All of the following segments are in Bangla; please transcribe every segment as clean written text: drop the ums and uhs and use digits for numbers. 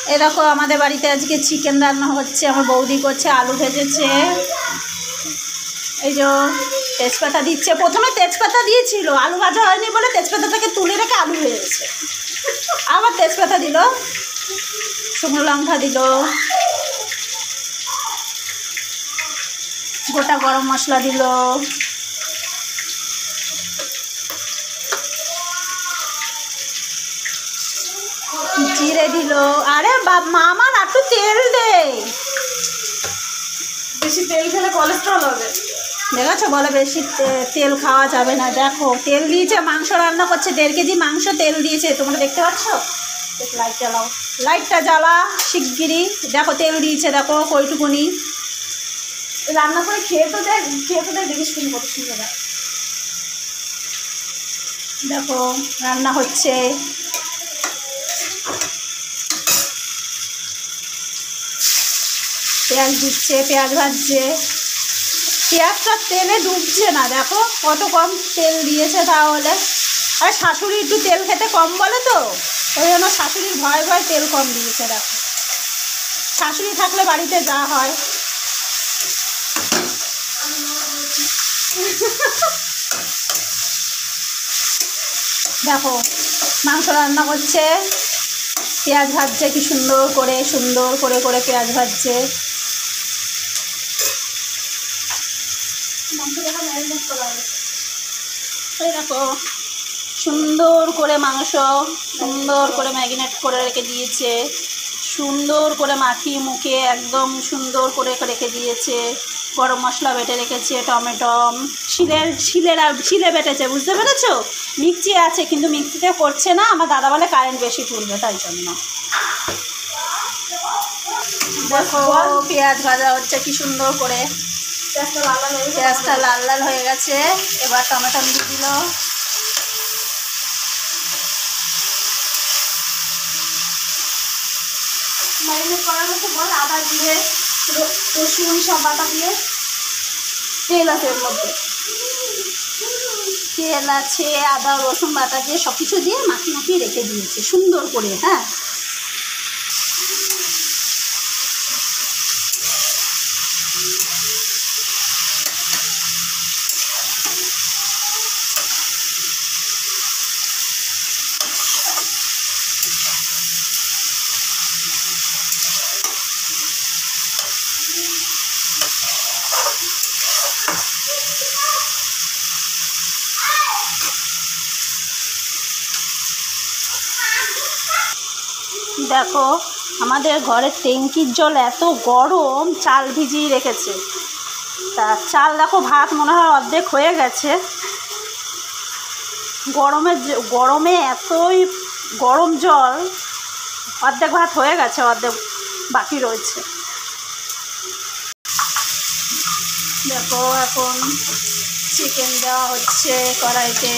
এই দেখো আমাদের বাড়িতে আজকে চিকেন রান্না হচ্ছে, আমার বৌদি করছে, আলু ভেজেছে, এই যে তেজপাতা দিচ্ছে। প্রথমে তেজপাতা দিয়েছিল, আলু ভাজা হয়নি বলে তেজপাতাটাকে তুলে রেখে আলু ভেজেছে, আবার তেজপাতা দিল, শুকনো লঙ্কা দিল, গোটা গরম মশলা দিল, জিরে দিল। আরে মা আমার একটু তেল দে, বেশি তেল খেলে কোলেস্ট্রল হবে। দেখেছো বলে বেশি তেল খাওয়া যাবে না। দেখো তেল দিয়েছে, মাংস রান্না করছে, 1.5 কেজি মাংস তেল দিয়েছে, তোমরা দেখতে পাচ্ছ। লাইট জ্বালাও, লাইটটা জ্বালা শিগগিরি। দেখো তেল দিয়েছে, দেখো কইটুকুনি। রান্না করে খেয়ে তো দেখ দেখিস তুমি কত সুন্দর। দেখো রান্না হচ্ছে, পেঁয়াজ দিচ্ছে, পেঁয়াজ ভাজছে, পেঁয়াজটা তেলে ডুবছে না। দেখো কত কম তেল দিয়েছে তাহলে। আর শাশুড়ি একটু তেল খেতে কম বলে তো, ওই জন্য শাশুড়ির ভয় ভয় তেল কম দিয়েছে। দেখো শাশুড়ি থাকলে বাড়িতে যা হয়। দেখো মাংস রান্না করছে, পেঁয়াজ ভাজছে, কি সুন্দর করে করে পেঁয়াজ ভাজছে। এই দেখো সুন্দর করে মাংস সুন্দর করে ম্যারিনেট করে রেখে দিয়েছে, সুন্দর করে মাখিয়ে মুখে একদম সুন্দর করে রেখে দিয়েছে। গরম মশলা বেটে রেখেছে, টমেটো শিলে বেটেছে, বুঝতে পেরেছো। মিক্সি আছে কিন্তু মিক্সিতে করছে না, আমার দাদা বলে কারেন্ট বেশি তুলবে, তাই জন্য। দেখো পেঁয়াজ ভাজা হচ্ছে কি সুন্দর করে, পেঁয়াজটা লাল লাল হয়ে গেছে। এবার টমেটো দিয়ে দিল, ম্যারিনেট করার মতো বল। আদা জিরে রসুন সব বাটা দিয়ে, তেল আছে এর মধ্যে, তেল আছে, আদা রসুন বাটা দিয়ে সব কিছু দিয়ে মাখিয়ে রেখে দিয়েছে সুন্দর করে। হ্যাঁ দেখো আমাদের ঘরের ট্যাঙ্কির জল এত গরম, চাল ভিজিয়ে রেখেছে। তা চাল দেখো ভাত মনে হয় অর্ধেক হয়ে গেছে। গরমে এতই গরম জল, অর্ধেক ভাত হয়ে গেছে, অর্ধেক বাকি রয়েছে। দেখো এখন চিকেন দেওয়া হচ্ছে কড়াইতে।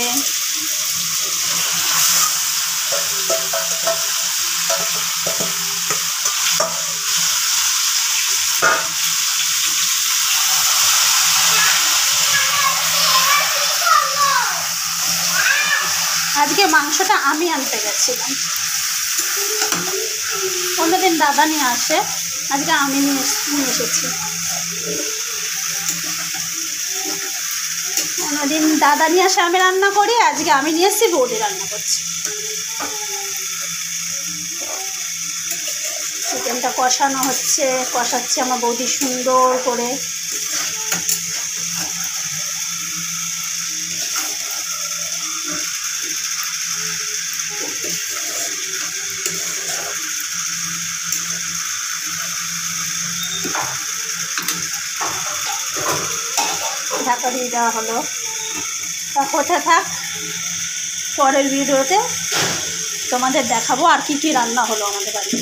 আজকে মাংসটা আমি আনতে গেছিলাম, অন্যদিন দাদা নিয়ে আসে, আজকে আমি নিয়ে এসেছি। অন্যদিন দাদা নিয়ে আসে আমি রান্না করি, আজকে আমি নিয়ে এসেছি, বৌদি রান্না করছি। চিকেনটা কষানো হচ্ছে, কষাচ্ছে আমার বৌদি সুন্দর করে। ঢাকা দিয়ে দেওয়া হলো। তা কোথায় থাক, পরের ভিডিওতে তোমাদের দেখাবো আর কি কি রান্না হলো আমাদের বাড়িতে।